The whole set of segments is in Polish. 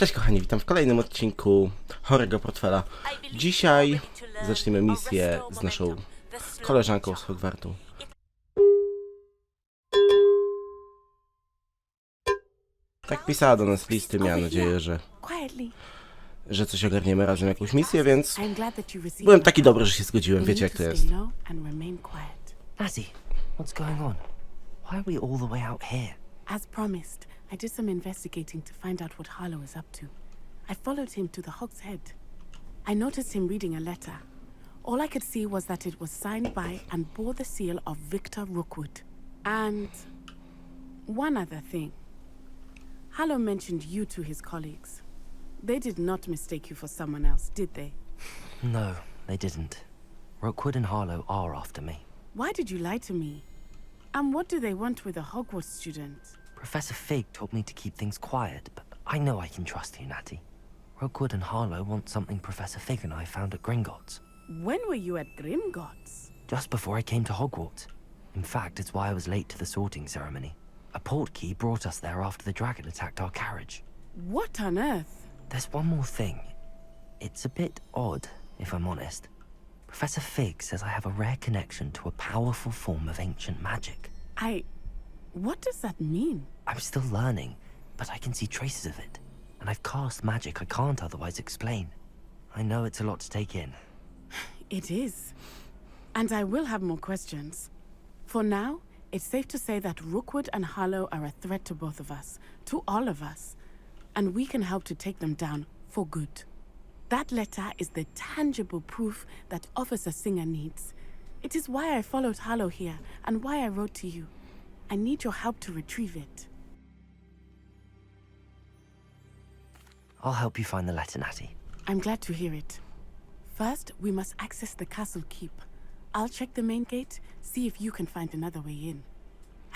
Cześć kochani, witam w kolejnym odcinku Chorego Portfela. Dzisiaj zaczniemy misję z naszą koleżanką z Hogwartu. Tak pisała do nas listy, miała nadzieję, że coś ogarniemy razem, jakąś misję, więc byłem taki dobry, że się zgodziłem, wiecie jak to jest. Natty, what's going on? Why are we all the way out here? As promised, I did some investigating to find out what Harlow is up to. I followed him to the Hog's Head. I noticed him reading a letter. All I could see was that it was signed by and bore the seal of Victor Rookwood. And one other thing. Harlow mentioned you to his colleagues. They did not mistake you for someone else, did they? No, they didn't. Rookwood and Harlow are after me. Why did you lie to me? And what do they want with a Hogwarts student? Professor Fig told me to keep things quiet, but I know I can trust you, Natty. Rookwood and Harlow want something Professor Fig and I found at Gringotts. When were you at Gringotts? Just before I came to Hogwarts. In fact, it's why I was late to the sorting ceremony. A portkey brought us there after the dragon attacked our carriage. What on earth? There's one more thing. It's a bit odd, if I'm honest. Professor Fig says I have a rare connection to a powerful form of ancient magic. What does that mean? I'm still learning, but I can see traces of it. And I've cast magic I can't otherwise explain. I know it's a lot to take in. It is. And I will have more questions. For now, it's safe to say that Rookwood and Harlow are a threat to both of us, to all of us. And we can help to take them down for good. That letter is the tangible proof that Officer Singer needs. It is why I followed Harlow here and why I wrote to you. I need your help to retrieve it. I'll help you find the letter, Natty. I'm glad to hear it. First, we must access the castle keep. I'll check the main gate, see if you can find another way in.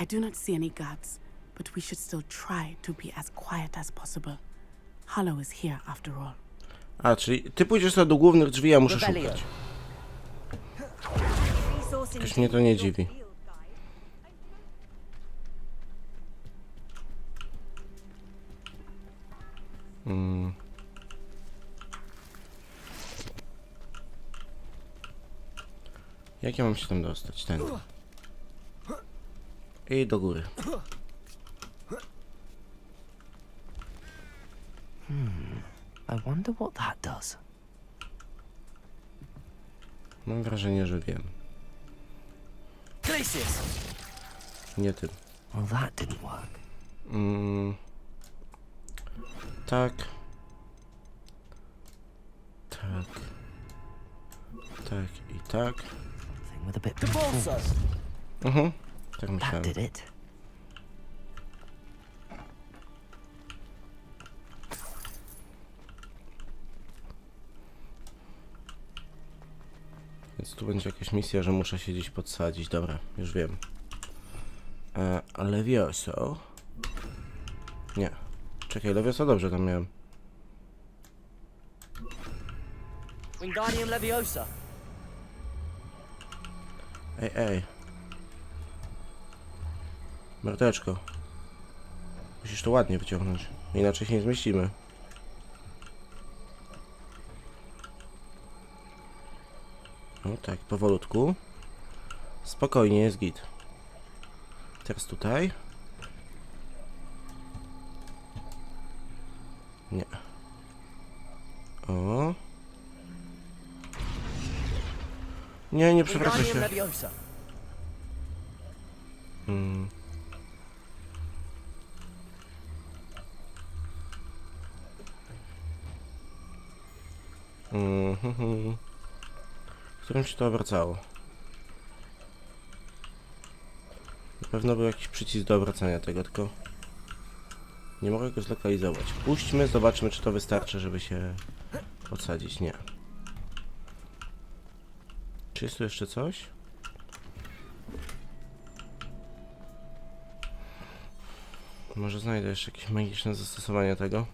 I do not see any guards, but we should still try to be as quiet as possible. Harlow is here after all. A, czyli ty pójdziesz sobie do głównych drzwi, ja muszę szukać. Jakoś mnie to nie dziwi. Jak ja mam się tam dostać? Tędy. I do góry. I wonder what that does. Mam wrażenie, że wiem. Nie tym. Well, that didn't work. Tak. Tak. Tak i tak. Thing with a bit more force. Tak That myślałem. did it. Więc tu będzie jakaś misja, że muszę się gdzieś podsadzić. Dobra, już wiem. Levioso. Nie. Czekaj, Levioso dobrze tam miałem. Wingardium Leviosa. Ej. Mordeczko. Musisz to ładnie wyciągnąć. Inaczej się nie zmieścimy. O tak, powolutku. Spokojnie, jest git. Teraz tutaj. Nie. O. Nie przewraca się. Wingardium Leviosa. Którym się to obracało? Na pewno był jakiś przycisk do obracania tego, tylko nie mogę go zlokalizować. Puśćmy, zobaczmy, czy to wystarczy, żeby się podsadzić. Nie. Czy jest tu jeszcze coś? Może znajdę jeszcze jakieś magiczne zastosowanie tego.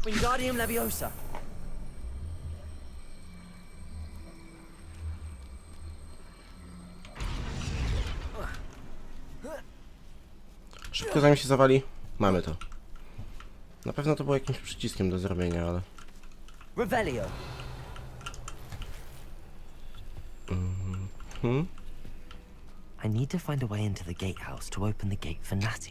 Wingardium Leviosa. Szybko zanim się zawali. Mamy to. Na pewno to było jakimś przyciskiem do zrobienia, ale... Revelio. I need to find a way into the gatehouse to open the gate for Natty.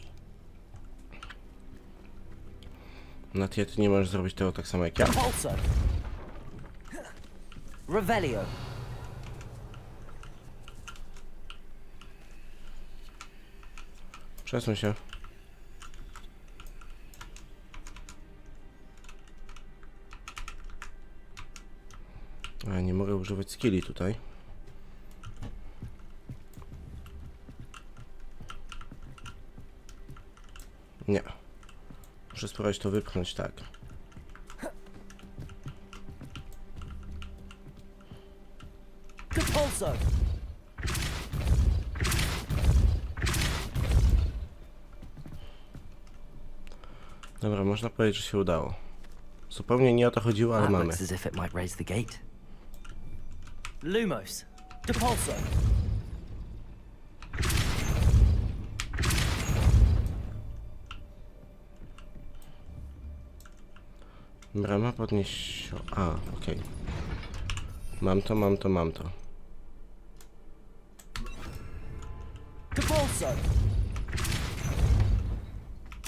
Natia, ty nie możesz zrobić tego tak samo jak ja. Also. Revelio. Przesuń się. A, nie mogę używać skilli tutaj. Nie. Muszę spróbować to wypchnąć tak. Also. Dobra, można powiedzieć, że się udało. Zupełnie nie o to chodziło, ale That mamy. looks as if it might raise the gate. Lumos. Depulso. Brama podnieś... A, okej. Mam to, mam to, mam to. Depulso.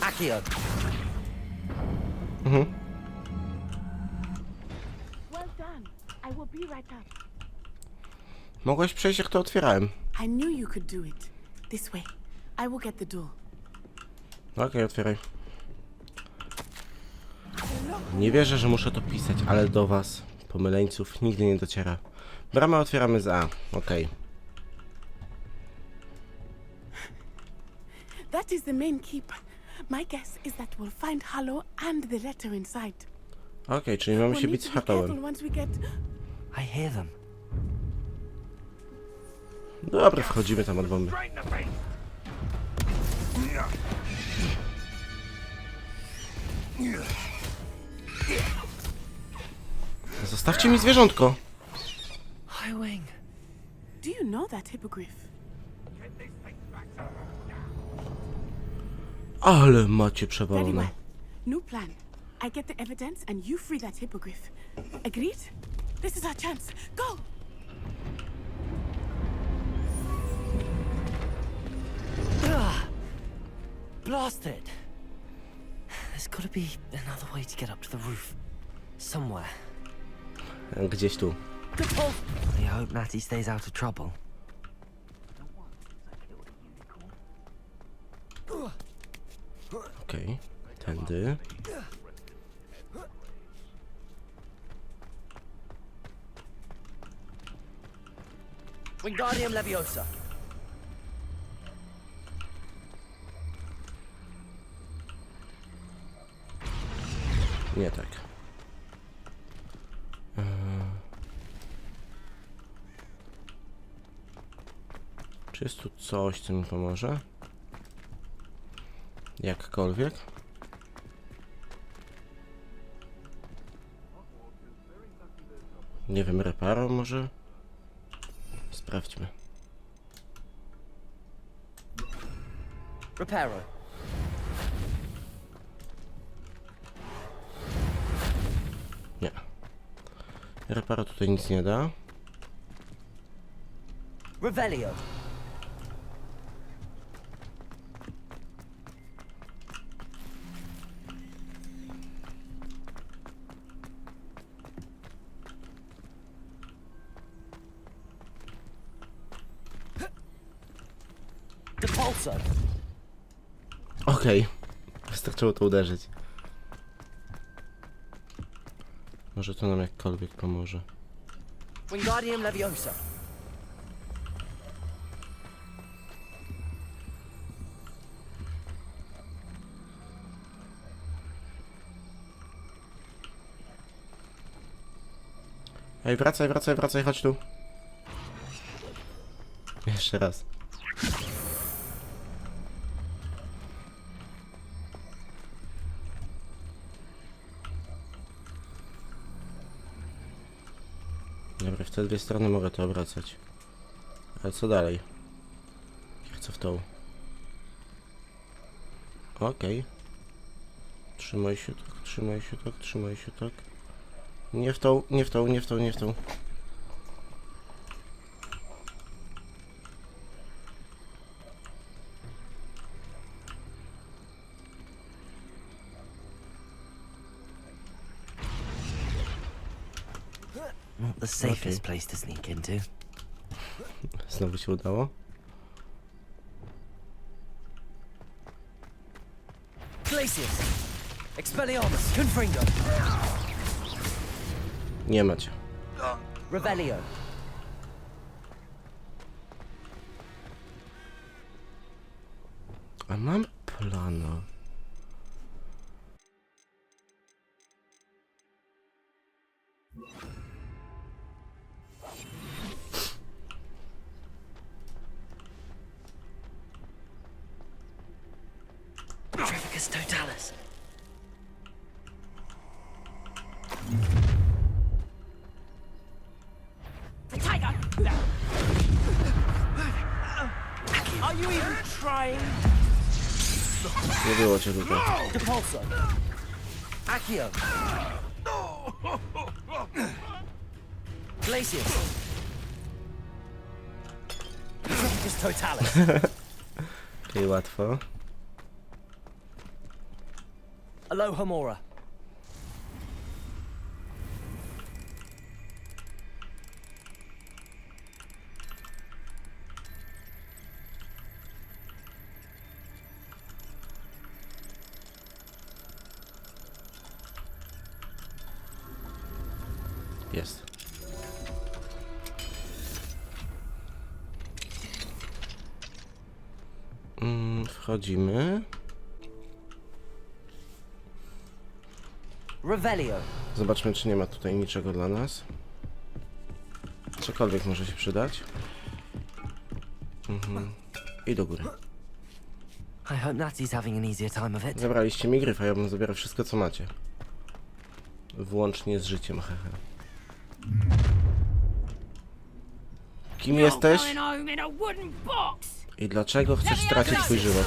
Accio. Well done. I will be right up. Mogłaś przejść, jak to otwierałem. I knew you could do it. This way. I will get the door. Okej, otwieraj. Nie wierzę, że muszę to pisać, ale do was, pomyleńców, nigdy nie dociera. Bramę otwieramy z A. Okej. That is the main keep. My guess is that we'll find Hollow and the letter inside. Okej, czyli mamy się We'll bić need z to be careful Hakołem. once we get... I hear them. Dobra, wchodzimy tam od bomby. Zostawcie mi zwierzątko! Highwing. Do you know that hippogriff? Ale macie Very przewalone. well. New plan. I get the evidence and you free that hippogriff. Agreed? This is our chance. Go! Blasted. There's got to be another way to get up to the roof. Somewhere. Gdzieś tu. I hope Natty stays out of trouble. Okej, tędy. Wingardium Leviosa. Nie tak. Czy jest tu coś, co mi pomoże? Jakkolwiek? Nie wiem, reparo może? Sprawdźmy. Reparo. Nie. Reparo tutaj nic nie da. Revelio. Depulso. Okej. Wystarczyło to uderzyć. Może to nam jakkolwiek pomoże. Wingardium Leviosa. Ej, wracaj, wracaj, wracaj, chodź tu. Jeszcze raz. Dobra, w te dwie strony mogę to obracać. Ale co dalej? Ja chcę w tą. Okej. Trzymaj się tak, trzymaj się tak, trzymaj się tak. Nie w tą, nie w tą, nie w tą, nie w tą. Not the safest place to sneak into. Znowu się udało. Glacius! Expelliarmus! Confringo! Nie macie. Revelio! A mam plana. Trafficus totalis! The tiger! Are you even trying? Nie było cię tutaj. Depulso! Accio! Glacius! Trafficus totalis! Okej, łatwo. Alohomora! Jest. Wchodzimy. Revelio! Zobaczmy, czy nie ma tutaj niczego dla nas. Cokolwiek może się przydać. I do góry. I hope Natty's having an easier time of it. Zabraliście mi gryf, a ja bym zabierał wszystko, co macie. Włącznie z życiem, hehe. Kim jesteś? Going home in a wooden box! I dlaczego chcesz stracić swój żywot?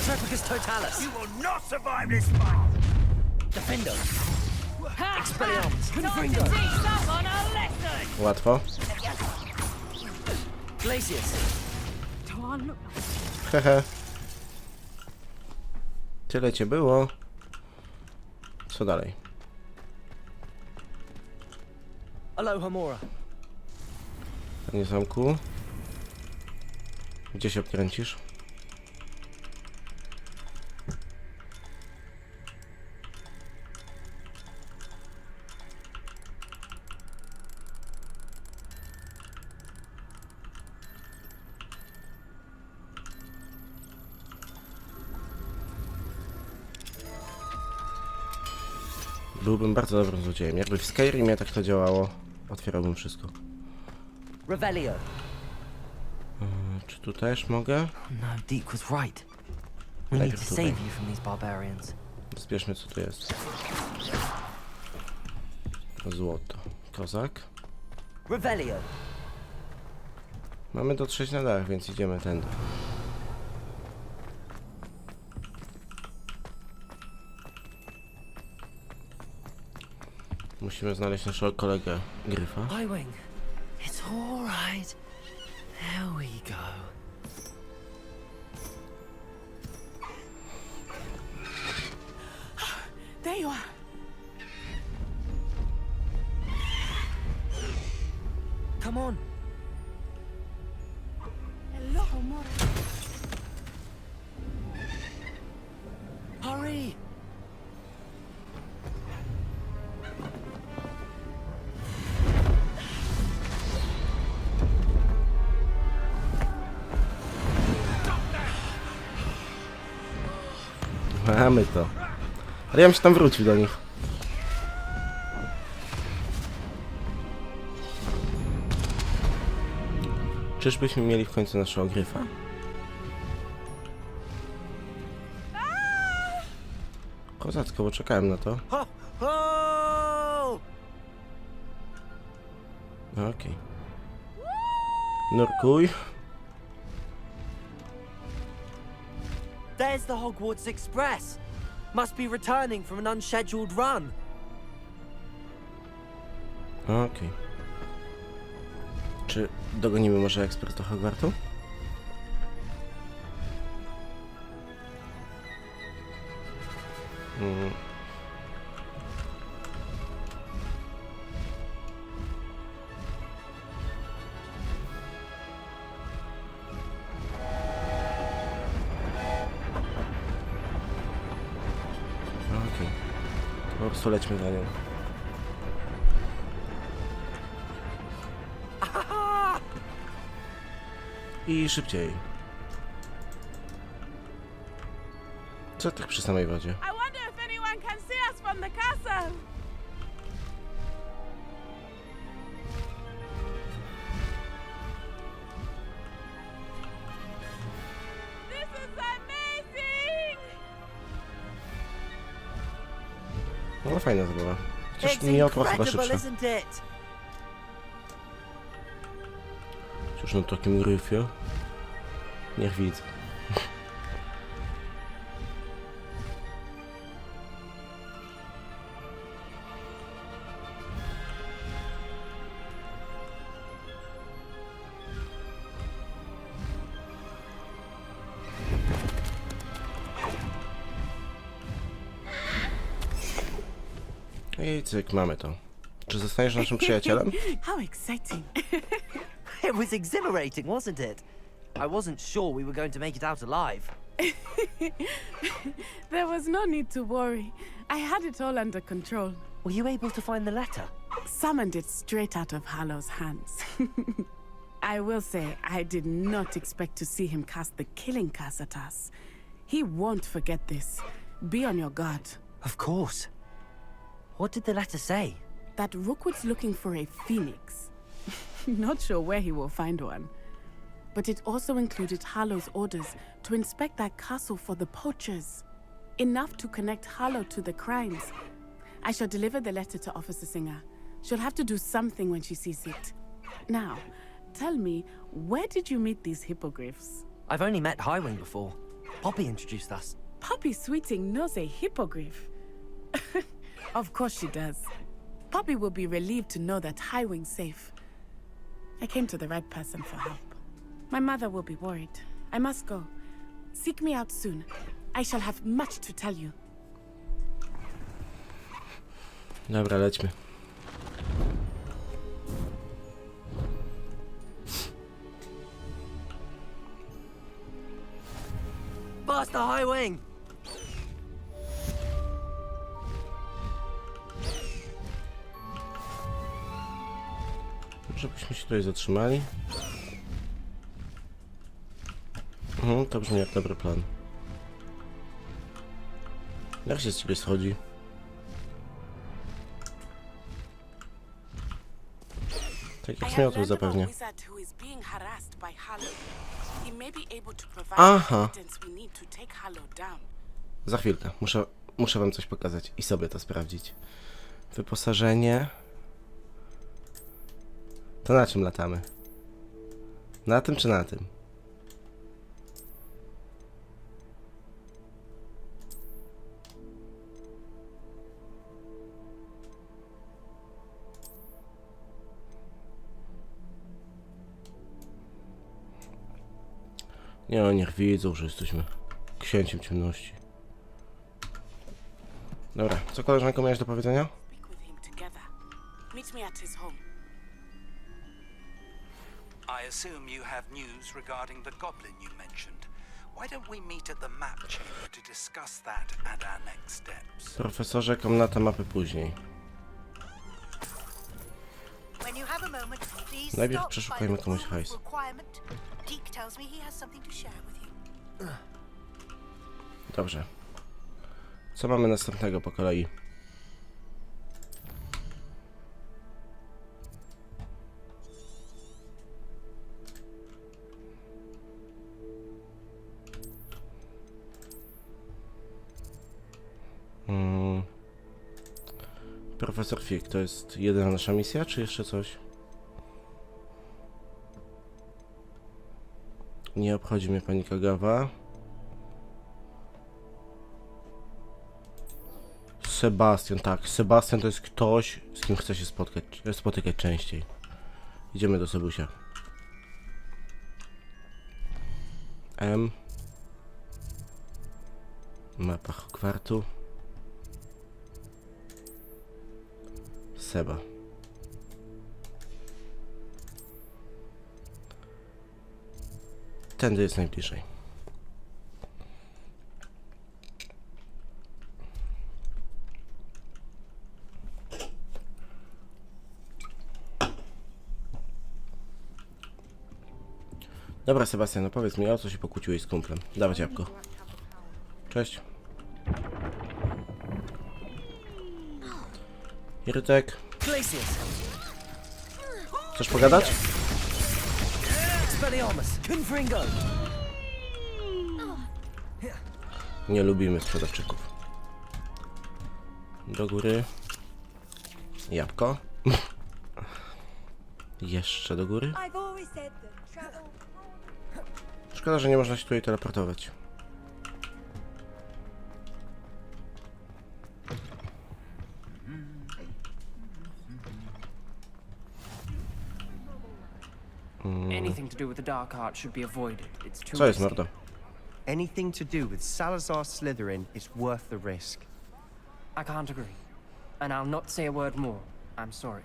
Trafficus totalis! You will not survive this fight! Defendo! Expelliarmus! Confringo! Teach someone a lesson! Łatwo? Glacius! Hehe. Tyle cię było. Co dalej? Alohomora! Panie zamku. Gdzie się obkręcisz? Byłbym bardzo dobrym złodziejem. Jakby w Skyrimie tak to działało, otwierałbym wszystko. Revelio! Czy tu też mogę? No, Deke was right. We need to save you from these barbarians. Zbierzmy, co tu jest. Złoto. Kozak. Revelio! Mamy dotrzeć na dach, więc idziemy tędy. Musimy znaleźć naszego kolegę Gryfa. Highwing! It's all right. There we go. There you are. Come on! Hello, Mora. Hurry! Mamy to. Ale ja bym się tam wrócił do nich. Czyżbyśmy mieli w końcu naszego Gryfa? Kozacko, bo czekałem na to. Ho! Ho! Okej. Nurkuj. There's the Hogwarts Express. Must be returning from an unscheduled run. Okej. Czy dogonimy może ekspres do Hogwartu? Okej. To po prostu lećmy za nią. I szybciej. Co tak przy samej wodzie? I wonder if anyone can see us from the castle. This is amazing! No fajna zabawa. Chociaż It's miotła chyba incredible, szybsza. isn't it? Cóż na takim gryfie? Niech widzę. I cyk, mamy to. Czy zostaniesz naszym przyjacielem? How exciting! It was exhilarating, wasn't it? I wasn't sure we were going to make it out alive. There was no need to worry. I had it all under control. Were you able to find the letter? Summoned it straight out of Hallow's hands. I will say, I did not expect to see him cast the killing curse at us. He won't forget this. Be on your guard. Of course. What did the letter say? That Rookwood's looking for a phoenix. Not sure where he will find one. But it also included Hallow's orders to inspect that castle for the poachers. Enough to connect Hallow to the crimes. I shall deliver the letter to Officer Singer. She'll have to do something when she sees it. Now, tell me, where did you meet these hippogriffs? I've only met Highwing before. Poppy introduced us. Poppy Sweeting knows a hippogriff. Of course she does. Poppy will be relieved to know that Highwing's safe. I came to the right person for help. My mother will be worried. I must go. Seek me out soon. I shall have much to tell you. Dobra, lećmy. Faster, Highwing! Żebyśmy się tutaj zatrzymali. To brzmi jak dobry plan. Jak się z ciebie schodzi? Tak jak zmiotły zapewnie. Aha. Za chwilkę. Muszę wam coś pokazać i sobie to sprawdzić. Wyposażenie. To na czym latamy? Na tym czy na tym? Nie, niech widzą, że jesteśmy księciem ciemności. Dobra, co koleżanko miałeś do powiedzenia? I assume you have news regarding the goblin you mentioned. Why don't we meet at the map chamber to discuss that and our next steps? Profesorze, komnata mapy później. When you have a moment, please Najpierw stop przeszukajmy by the komuś room hajs. of requirement. Deke tells me he has something to share with you. Dobrze. Co mamy następnego po kolei? Profesor Fig, to jest jedyna nasza misja, czy jeszcze coś? Nie obchodzi mnie pani Kagawa. Sebastian, tak. Sebastian to jest ktoś, z kim chce się spotykać częściej. Idziemy do Sebusia. M. Mapa Hogwartu. Seba. Tędy jest najbliżej. Dobra, Sebastian, no powiedz mi, o co się pokłóciłeś z kumplem. Dawaj jabłko. Cześć. Irytek. Chcesz pogadać? Nie lubimy sprzedawczyków. Do góry. Jabłko. Jeszcze do góry. Szkoda, że nie można się tutaj teleportować. Anything to do with the dark art should be avoided. It's too Co jest, risky. mordo? Anything to do with Salazar Slytherin is worth the risk. I can't agree. And I'll not say a word more. I'm sorry.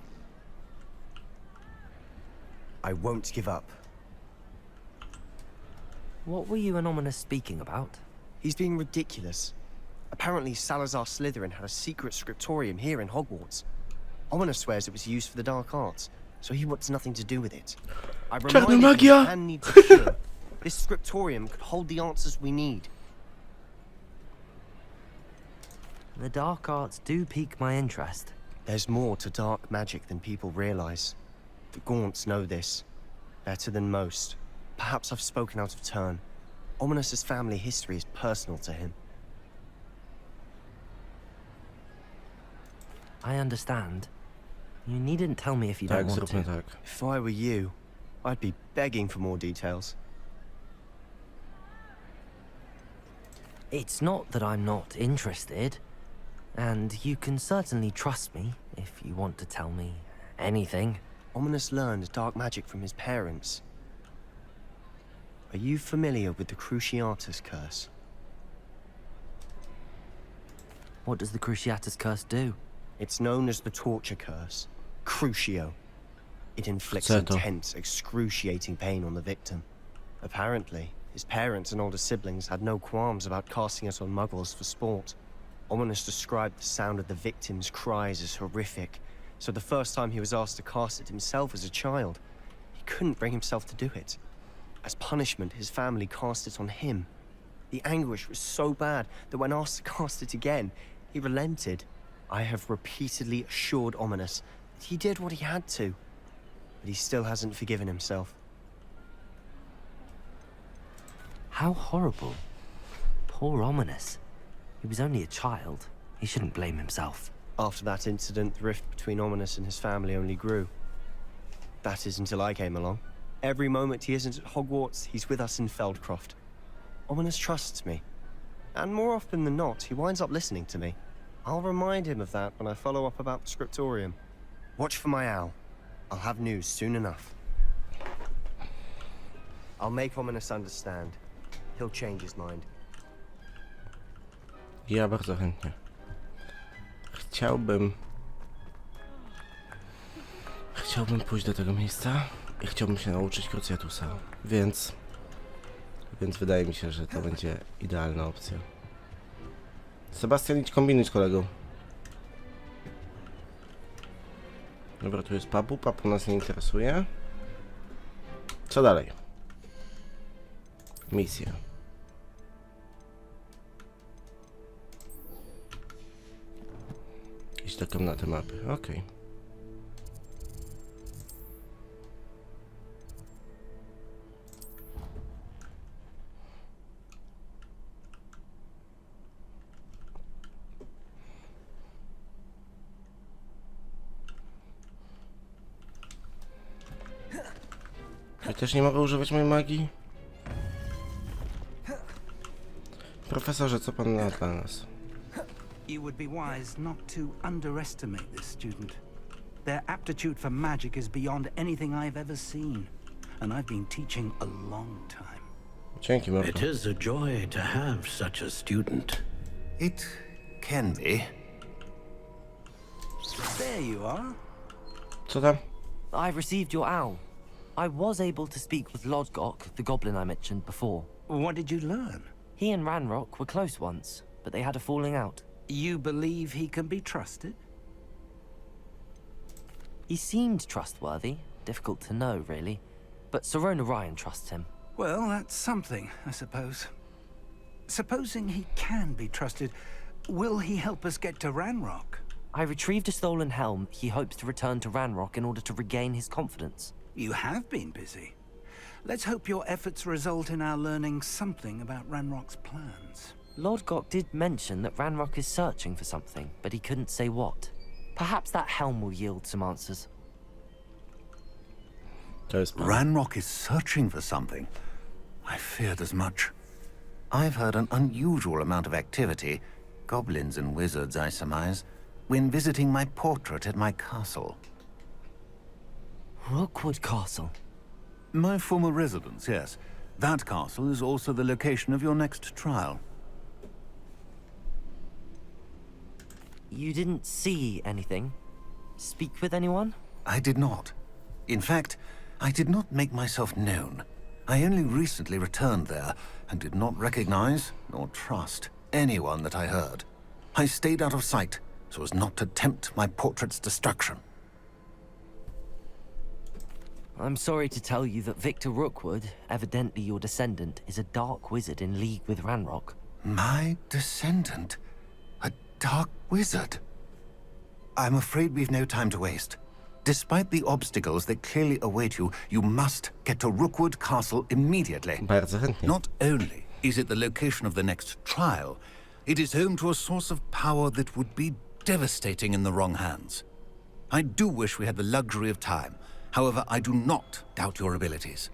I won't give up. What were you and Ominous speaking about? He's being ridiculous. Apparently Salazar Slytherin had a secret scriptorium here in Hogwarts. Ominous swears it was used for the dark arts, so he wants nothing to do with it. I Czarna reminded him magia! his hand needs a cure. This scriptorium could hold the answers we need. The dark arts do pique my interest. There's more to dark magic than people realize. The Gaunts know this. Better than most. Perhaps I've spoken out of turn. Ominous's family history is personal to him. I understand. You needn't tell me if you don't Tak, want zróbmy to. tak. If I were you, I'd be begging for more details. It's not that I'm not interested. And you can certainly trust me if you want to tell me anything. Ominous learned dark magic from his parents. Are you familiar with the Cruciatus Curse? What does the Cruciatus Curse do? It's known as the Torture Curse. Crucio. It inflicts Certo. intense, excruciating pain on the victim. Apparently, his parents and older siblings had no qualms about casting it on muggles for sport. Ominous described the sound of the victim's cries as horrific, so the first time he was asked to cast it himself as a child, he couldn't bring himself to do it. As punishment, his family cast it on him. The anguish was so bad that when asked to cast it again, he relented. I have repeatedly assured Ominous that he did what he had to, but he still hasn't forgiven himself. How horrible. Poor Ominous. He was only a child. He shouldn't blame himself. After that incident, the rift between Ominous and his family only grew. That is until I came along. Every moment he isn't at Hogwarts, he's with us in Feldcroft. Ominous trusts me. And more often than not, he winds up listening to me. I'll remind him of that when I follow up about the scriptorium. Watch for my owl. I'll have news soon enough. I'll make Ominous understand. He'll change his mind. Ja bardzo chętnie. Chciałbym pójść do tego miejsca i chciałbym się nauczyć Cruciatusa, więc wydaje mi się, że to będzie idealna opcja. Sebastian, idź kombinuj z kolegą. Dobra, tu jest papu. Papu nas nie interesuje. Co dalej? Misja. Iść do komnaty mapy. Okej. Ja też nie mogę używać mojej magii? Profesorze, co pan ma dla nas? You would be wise not to underestimate this student. Their aptitude for magic is beyond anything I've ever seen, and I've been teaching a long time. Dzięki, mordo. It is a joy to have such a student. It can be. There you are. Co tam? I received your owl. I was able to speak with Lodgok, the goblin I mentioned before. What did you learn? He and Ranrock were close once, but they had a falling out. You believe he can be trusted? He seemed trustworthy. Difficult to know, really. But Sirona Ryan trusts him. Well, that's something, I suppose. Supposing he can be trusted, will he help us get to Ranrock? I retrieved a stolen helm he hopes to return to Ranrock in order to regain his confidence. You have been busy. Let's hope your efforts result in our learning something about Ranrock's plans. Lodgok did mention that Ranrock is searching for something, but he couldn't say what. Perhaps that helm will yield some answers. To jest plan. Ranrock is searching for something. I feared as much. I've heard an unusual amount of activity, goblins and wizards, I surmise, when visiting my portrait at my castle. Rookwood Castle. My former residence, yes. That castle is also the location of your next trial. You didn't see anything? Speak with anyone? I did not. In fact, I did not make myself known. I only recently returned there and did not recognize nor trust anyone that I heard. I stayed out of sight so as not to tempt my portrait's destruction. I'm sorry to tell you that Victor Rookwood, evidently your descendant, is a dark wizard in league with Ranrock. My descendant? A dark wizard? I'm afraid we've no time to waste. Despite the obstacles that clearly await you, you must get to Rookwood Castle immediately. Bardzo chętnie. Not only is it the location of the next trial, it is home to a source of power that would be devastating in the wrong hands. I do wish we had the luxury of time. However, I do not doubt your abilities.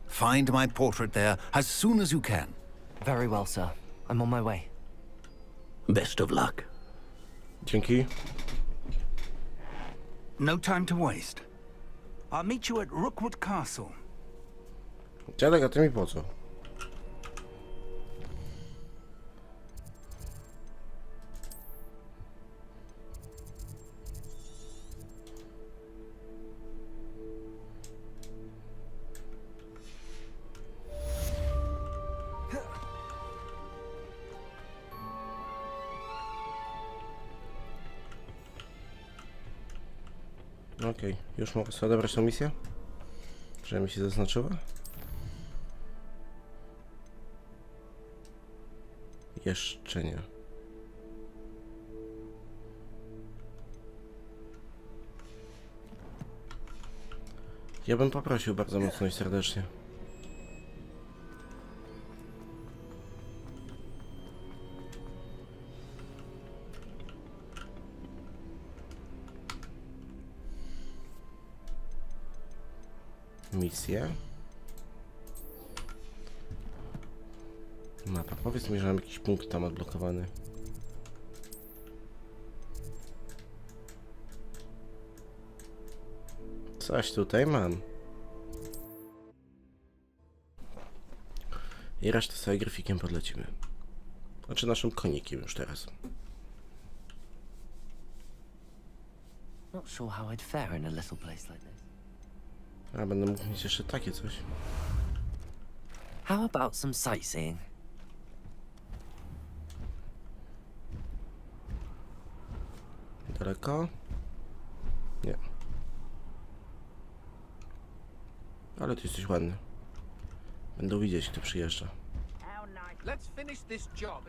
Find my portrait there as soon as you can. Very well, sir. I'm on my way. Best of luck. Dzięki. No time to waste. I'll meet you at Rookwood Castle. Dziadek, a ty mi po co? Okej, już mogę sobie odebrać tą misję? Że mi się zaznaczyła? Jeszcze nie. Ja bym poprosił bardzo mocno i serdecznie. Misję. Mapa. Powiedz mi, że mam jakiś punkt tam odblokowany. Coś tutaj mam. I resztę sobie gryfikiem podlecimy. Znaczy naszym konikiem już teraz. Not sure how I'd fare in a little place like this. A, będę mógł mieć jeszcze takie coś. How about some sightseeing? Daleko? Nie. Ale ty jesteś ładny. Będą widzieć, kto przyjeżdża. Let's finish this job.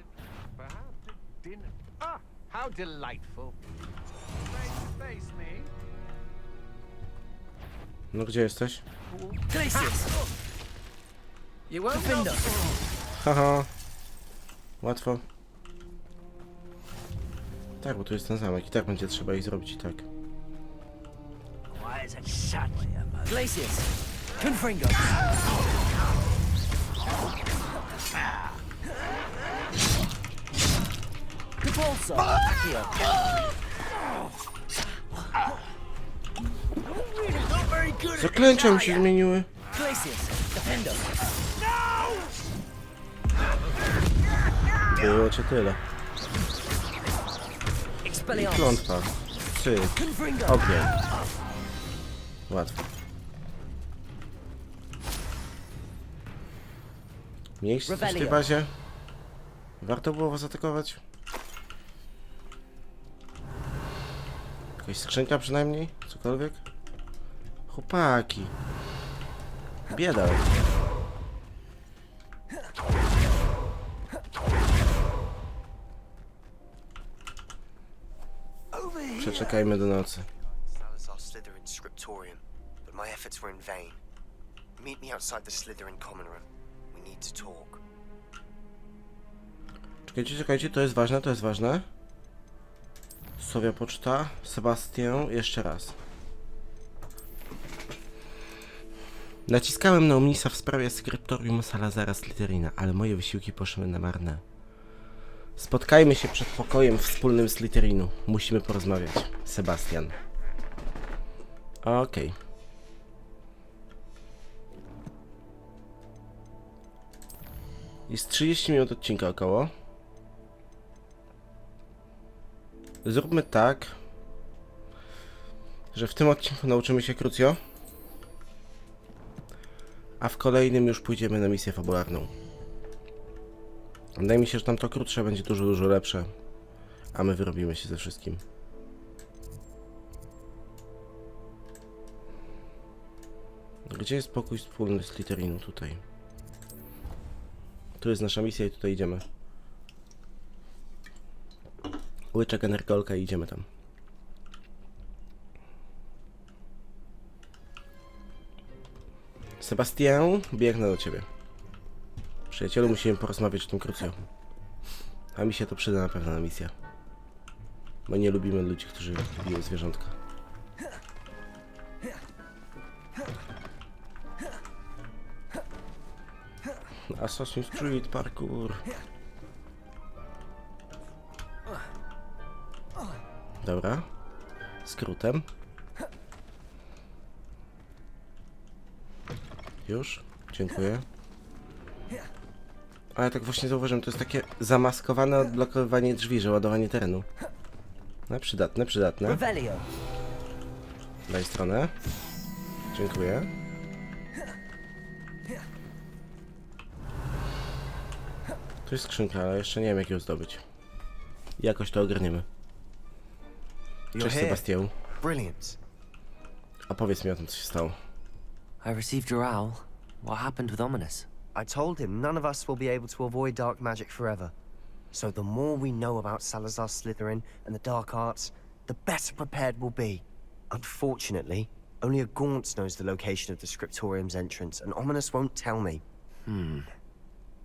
Perhaps a dinner. Ah, how delightful. Face me. No gdzie jesteś? You won't find us. Haha. Łatwo. Tak, bo tu jest ten zamek i tak będzie trzeba ich zrobić i tak. Why is it such a Glacius! Confringo! Zaklęcia mi się zmieniły. Było cię tyle. I klątwa. Cyk. Ogień. Łatwo. Miejsce w tej bazie. Warto było was atakować? Jakaś skrzynka przynajmniej? Cokolwiek? Chłopaki. Bieda. Przeczekajmy do nocy. Salazar Slytherin's scriptorium, but my efforts were in vain. Meet me outside the Slytherin common room. We need to talk. Czekajcie, to jest ważne. Sowia poczta, Sebastian, jeszcze raz. Naciskałem na Omnisa w sprawie skryptorium Salazara Slytherina, ale moje wysiłki poszły na marne. Spotkajmy się przed pokojem wspólnym Slytherinu. Musimy porozmawiać. Sebastian. Okej. Jest 30 minut odcinka około. Zróbmy tak, że w tym odcinku nauczymy się Crucio, a w kolejnym już pójdziemy na misję fabularną. Wydaje mi się, że tam to krótsze będzie dużo lepsze, a my wyrobimy się ze wszystkim. Gdzie jest pokój wspólny z Slytherinu? Tutaj. Tu jest nasza misja i tutaj idziemy. Łyczek, energolka i idziemy tam. Sebastian, biegnę do ciebie. Przyjacielu, musimy porozmawiać o tym Crucio. A mi się to przyda na pewno na misję. Bo nie lubimy ludzi, którzy biją zwierzątka. Assassin's Creed parkour. Dobra. Skrótem. Już. Dziękuję. Ale tak właśnie zauważyłem, to jest takie zamaskowane odblokowywanie drzwi, że ładowanie terenu. No, przydatne. Daj stronę. Dziękuję. Tu jest skrzynka, ale jeszcze nie wiem, jak ją zdobyć. Jakoś to ogarniemy. Cześć, Sebastian. Brilliant. Opowiedz mi o tym, co się stało. I received your owl. What happened with Ominous? I told him none of us will be able to avoid dark magic forever. So the more we know about Salazar Slytherin and the dark arts, the better prepared we'll be. Unfortunately, only a Gaunt knows the location of the scriptorium's entrance, and Ominous won't tell me.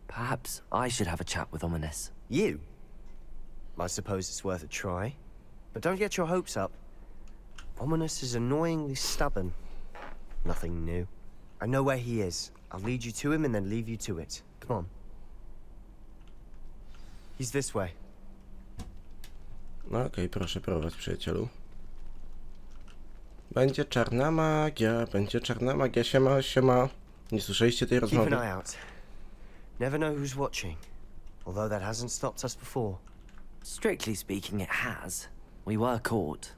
Perhaps I should have a chat with Ominous. You? I suppose it's worth a try. But don't get your hopes up. Ominous is annoyingly stubborn. Nothing new. I know where he is. I'll lead you to him and then leave you to it. Come on. He's this way. No okej, proszę prowadź, przyjacielu. Będzie czarna magia, siema. Nie słyszeliście tej rozmowy? Keep an eye out. Never know who's watching. Although that hasn't stopped us before. Strictly speaking, it has. We were caught.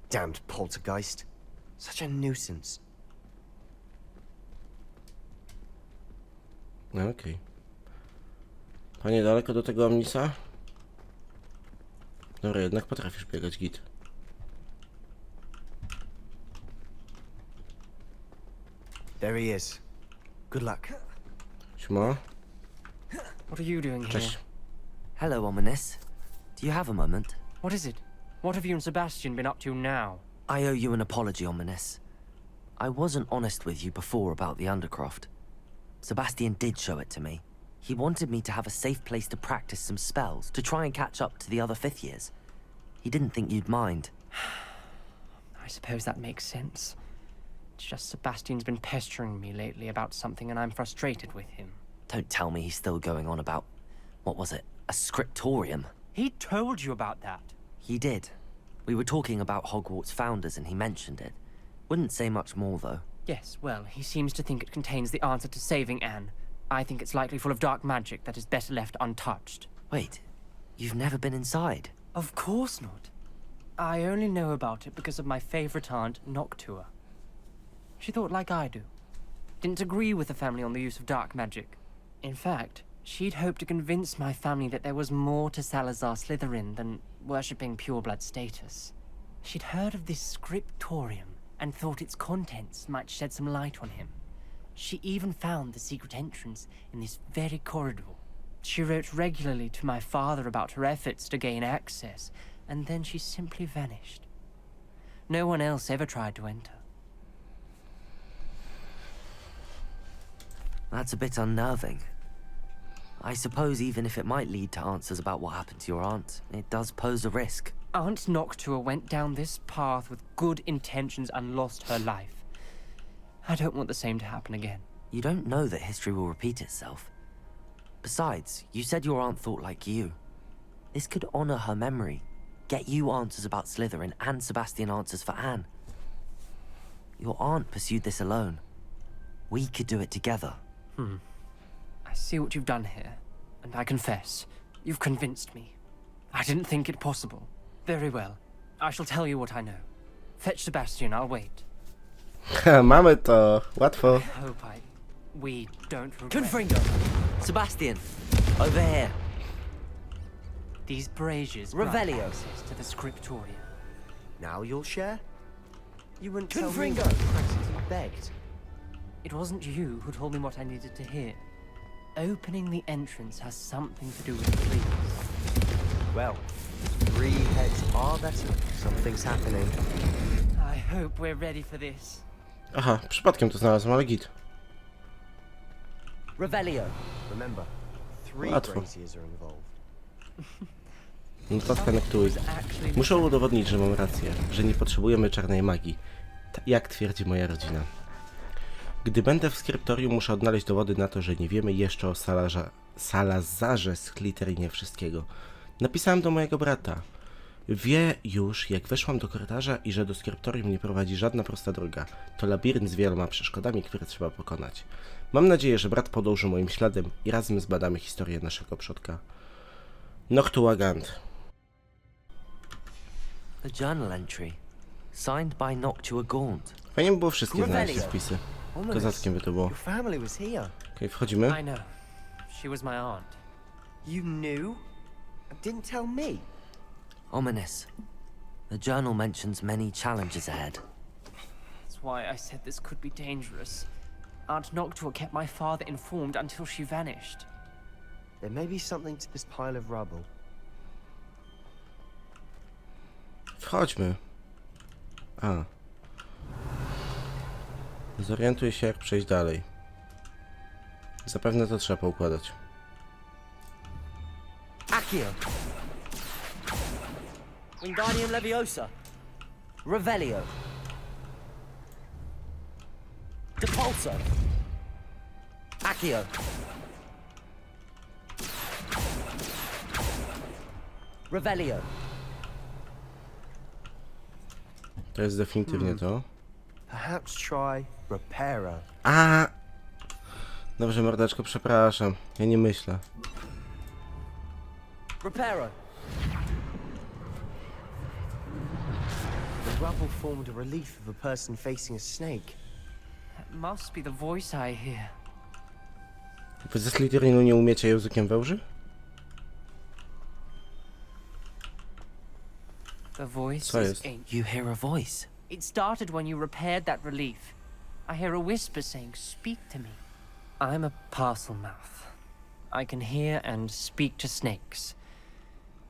Damned poltergeist. Such a nuisance. No okej. Panie, daleko do tego Omnisa? Dobra, jednak potrafisz biegać, git. There he is. Good luck. Siema. What are you doing here? Cześć. Hello, Ominous. Do you have a moment? What is it? What have you and Sebastian been up to now? I owe you an apology, Ominous. I wasn't honest with you before about the Undercroft. Sebastian did show it to me. He wanted me to have a safe place to practice some spells, to try and catch up to the other fifth years. He didn't think you'd mind. I suppose that makes sense. It's just Sebastian's been pestering me lately about something and I'm frustrated with him. Don't tell me he's still going on about, what was it, a scriptorium? He told you about that. He did. We were talking about Hogwarts founders and he mentioned it. Wouldn't say much more, though. Yes, well, he seems to think it contains the answer to saving Anne. I think it's likely full of dark magic that is better left untouched. Wait, you've never been inside? Of course not. I only know about it because of my favorite aunt, Noctua. She thought like I do. Didn't agree with the family on the use of dark magic. In fact, she'd hoped to convince my family that there was more to Salazar Slytherin than worshipping pureblood status. She'd heard of this scriptorium and thought its contents might shed some light on him. She even found the secret entrance in this very corridor. She wrote regularly to my father about her efforts to gain access, and then she simply vanished. No one else ever tried to enter. That's a bit unnerving. I suppose even if it might lead to answers about what happened to your aunt, it does pose a risk. Aunt Noctua went down this path with good intentions and lost her life. I don't want the same to happen again. You don't know that history will repeat itself. Besides, you said your aunt thought like you. This could honor her memory, get you answers about Slytherin and Sebastian answers for Anne. Your aunt pursued this alone. We could do it together. I see what you've done here, and I confess, you've convinced me. I didn't think it possible. Very well. I shall tell you what I know. Fetch Sebastian, I'll wait. Mamy to. Łatwo. I hope we don't regret. Confringo! Sebastian, over here. These braziers Revelio. grant access to the scriptorium. Now you'll share? You wouldn't tell me Confringo! what you practically begged. It wasn't you who told me what I needed to hear. Opening the entrance has something to do with trees. Well, 3 heads are better. Something's happening. I hope we're ready for this. Aha, przypadkiem to znalazłem, ale git. Revelio. Remember, 3 Łatwo. braziers are involved. Notatka na której. Muszę udowodnić, że mam rację, że nie potrzebujemy czarnej magii. Jak twierdzi moja rodzina. Gdy będę w skryptorium, muszę odnaleźć dowody na to, że nie wiemy jeszcze o Salazarze Slytherinie wszystkiego. Napisałem do mojego brata. Wie już, jak weszłam do korytarza i że do skryptorium nie prowadzi żadna prosta droga. To labirynt z wieloma przeszkodami, które trzeba pokonać. Mam nadzieję, że brat podąży moim śladem i razem zbadamy historię naszego przodka. Noctua Gant. A journal entry. Signed by Noctua Gaunt. Fajnie by było wszystkie znaleźć te spisy. Kozackiem by to było. Your family was here. Okej, wchodzimy. I know. She was my aunt. You knew? Didn't tell me. Ominous. The journal mentions many challenges ahead. That's why I said this could be dangerous. Aunt Noctua kept my father informed until she vanished. There may be something to this pile of rubble. Wchodźmy. A. Zorientuję się, jak przejść dalej. Zapewne to trzeba poukładać. Accio. Wingardium Leviosa. Revelio. Depulso. Accio. Revelio. To jest definitywnie to. Perhaps try Reparo. A! Dobrze, mordeczko, przepraszam. Ja nie myślę. Reparo. The rubble formed a relief of a person facing a snake. That must be the voice I hear. Wy ze Slytherinu nie umiecie językiem wełży? The voice Co is jest? ancient. You hear a voice. It started when you repaired that relief. I hear a whisper saying, "Speak to me." I'm a parcel mouth. I can hear and speak to snakes.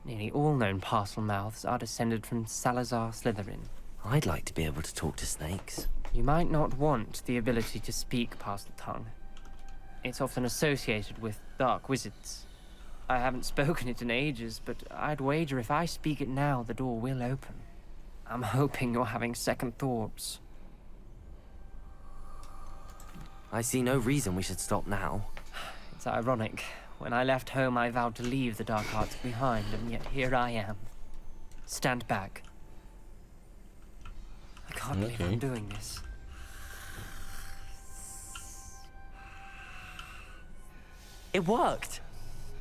Nearly all known parcel mouths are descended from Salazar Slytherin. I'd like to be able to talk to snakes. You might not want the ability to speak parcel tongue. It's often associated with dark wizards. I haven't spoken it in ages, but I'd wager if I speak it now, the door will open. I'm hoping you're having second thoughts. I see no reason we should stop now. It's ironic. When I left home, I vowed to leave the dark arts behind, and yet here I am. Stand back. I can't believe I'm doing this. It worked!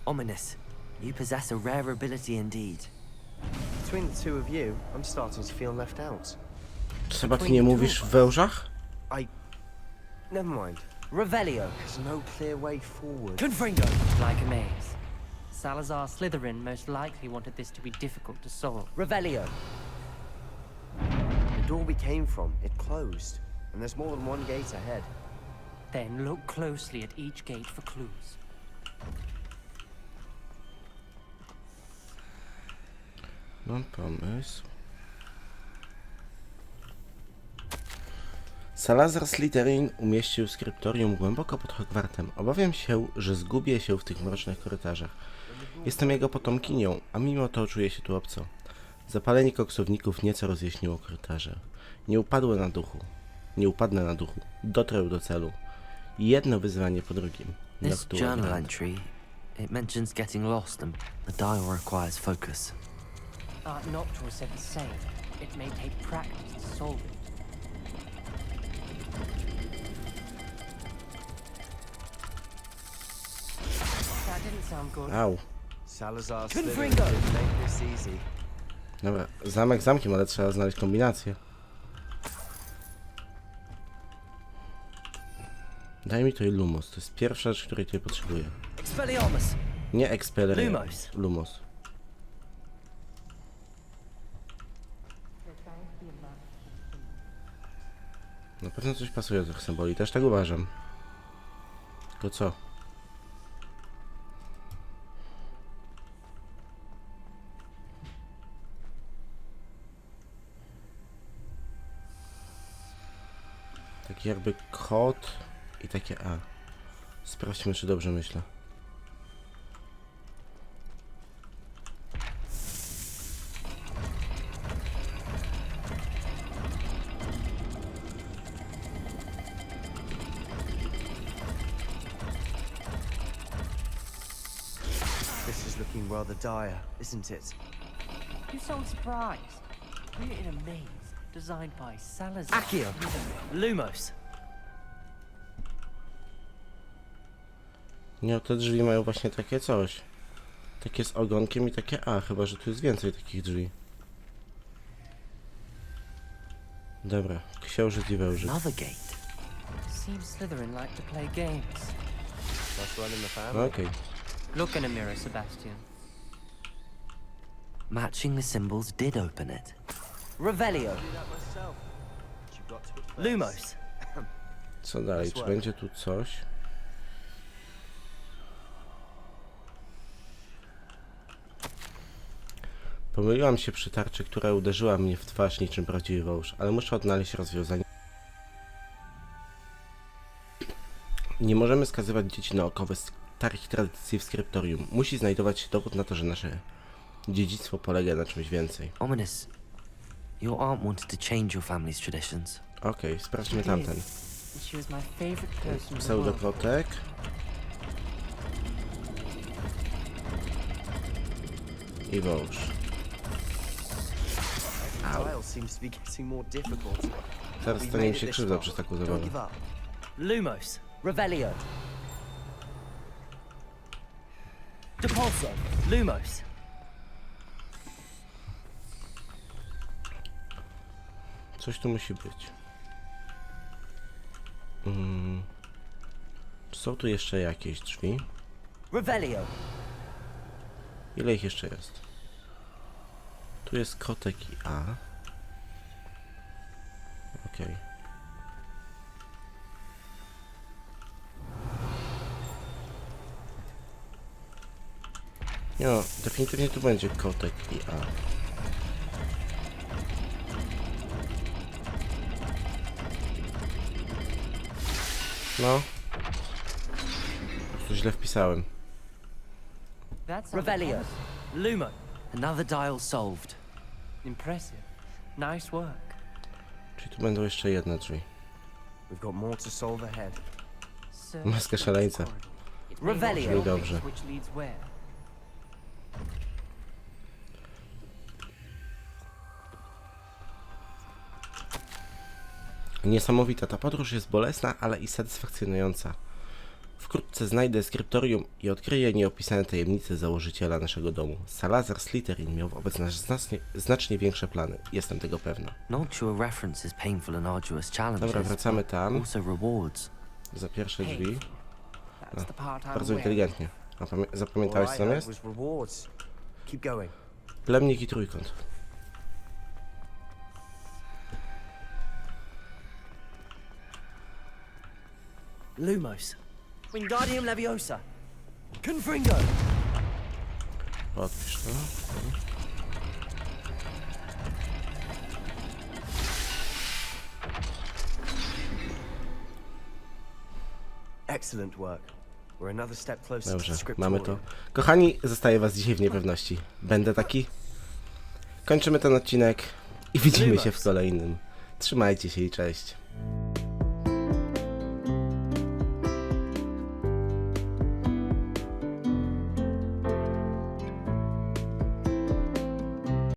Ominous. You possess a rare ability indeed. Between the two of you, I'm starting to feel left out. Chyba ty nie mówisz w wężach? Never mind. Revelio. There's no clear way forward. Confringo. Like a maze. Salazar Slytherin most likely wanted this to be difficult to solve. Revelio. The door we came from, it closed. And there's more than one gate ahead. Then look closely at each gate for clues. Mam pomysł. Salazar Slytherin umieścił skryptorium głęboko pod Hogwartem. Obawiam się, że zgubię się w tych mrocznych korytarzach. Jestem jego potomkinią, a mimo to czuję się tu obco. Zapalenie koksowników nieco rozjaśniło korytarze. Nie upadnę na duchu. Dotrę do celu. Jedno wyzwanie po drugim. This journal entry, it mentions getting lost and the dial requires focus. Noctua said the same. It may take practice to solve it. That didn't sound good. Au. Salazar Slytherin didn't make this easy. Dobra, zamek zamkiem, ale trzeba znaleźć kombinację. Daj mi to i Lumos. To jest pierwsza rzecz, której tutaj potrzebuję. Expelliarmus. Nie Expeller. Lumos. Lumos. Na pewno coś pasuje do tych symboli, też tak uważam. Tylko co? Taki jakby kod i takie A. Sprawdźmy, czy dobrze myślę. This is looking rather dire, isn't it? You sound surprised. We're in a maze designed by Salazar. Accio. Lumos. Nie, te drzwi mają właśnie takie coś. Takie z ogonkiem i takie A, chyba że tu jest więcej takich drzwi. Dobra, księżyc i wężyk. Another gate. Seems Slytherin like to play games. That's one in the family. Okej. Look in a mirror, Sebastian. Matching the symbols did open it. Revelio. Lumos. Co dalej? Czy będzie tu coś? Pomyliłam się przy tarczy, która uderzyła mnie w twarz niczym prawdziwy wąż, ale muszę odnaleźć rozwiązanie. Nie możemy skazywać dzieci na okowe starych tradycji w skryptorium. Musi znajdować się dowód na to, że nasze dziedzictwo polega na czymś więcej. Ominous. Your aunt wanted to change your family's traditions. Okej, sprawdźmy tamten. She was my favorite person in the world. Pseudoprotek. I wąż. Dial seems to be getting more difficult. Teraz stanie mi się krzywda przez taką Don't zabawę. give up. Lumos. Revelio. Depulso. Lumos. Coś tu musi być. Czy są tu jeszcze jakieś drzwi? Revelio. Ile ich jeszcze jest? Tu jest kotek i A. Okej. No, definitywnie tu będzie kotek i A. No. Tu źle wpisałem. Revelio. Lumo. Another dial solved. Impressive. Nice work. Czyli tu będą jeszcze jedne drzwi. We've got more to solve ahead. Sir, Maska szaleńca. It Revelio. Brzmi dobrze. Which leads where? Niesamowita, ta podróż jest bolesna, ale i satysfakcjonująca. Wkrótce znajdę skryptorium i odkryję nieopisane tajemnice założyciela naszego domu. Salazar Slytherin miał wobec nas znacznie większe plany. Jestem tego pewna. Noctua references painful and arduous challenges. Dobra, wracamy tam. Also rewards. Za pierwsze drzwi. That's the part I'm Bardzo wearing. inteligentnie. A zapamiętałeś, co tam jest? was rewards. Keep going. Plemnik i trójkąt. Lumos. Wingardium Leviosa. Confringo. Podpisz to. Excellent work. We're another step closer to Dobrze, the mamy scriptorium. to. Kochani, zostaję was dzisiaj w niepewności. Będę taki? Kończymy ten odcinek i widzimy się w kolejnym. Trzymajcie się i cześć.